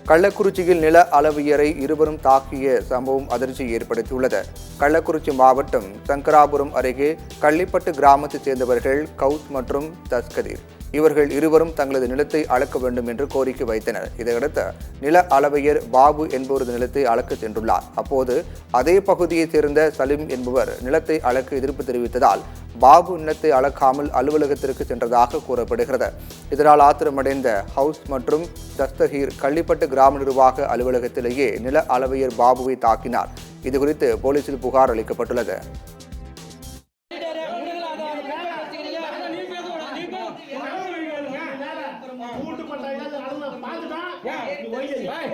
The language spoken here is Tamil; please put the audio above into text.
கள்ளக்குறிச்சியில் நில அளவியரை இருவரும் தாக்கிய சம்பவம் அதிர்ச்சி ஏற்படுத்தியுள்ளது. கள்ளக்குறிச்சி மாவட்டம் சங்கராபுரம் அருகே கள்ளிப்பட்டு கிராமத்தைச் சேர்ந்தவர்கள் கவுஸ் மற்றும் தஸ்கதீர். இவர்கள் இருவரும் தங்களது நிலத்தை அளக்க வேண்டும் என்று கோரிக்கை வைத்தனர். இதையடுத்து நில அளவையர் பாபு என்பவரது நிலத்தை அளக்க சென்றுள்ளார். அப்போது அதே பகுதியைச் சேர்ந்த சலீம் என்பவர் நிலத்தை அளக்க எதிர்ப்பு தெரிவித்ததால் பாபு நிலத்தை அளக்காமல் அலுவலகத்திற்கு சென்றதாக கூறப்படுகிறது. இதனால் ஆத்திரமடைந்த ஹவுஸ் மற்றும் தஸ்தகீர் கள்ளிப்பட்டு கிராம நிர்வாக அலுவலகத்திலேயே நில அளவையர் பாபுவை தாக்கினார். இதுகுறித்து போலீசில் புகார் அளிக்கப்பட்டுள்ளது. Hey!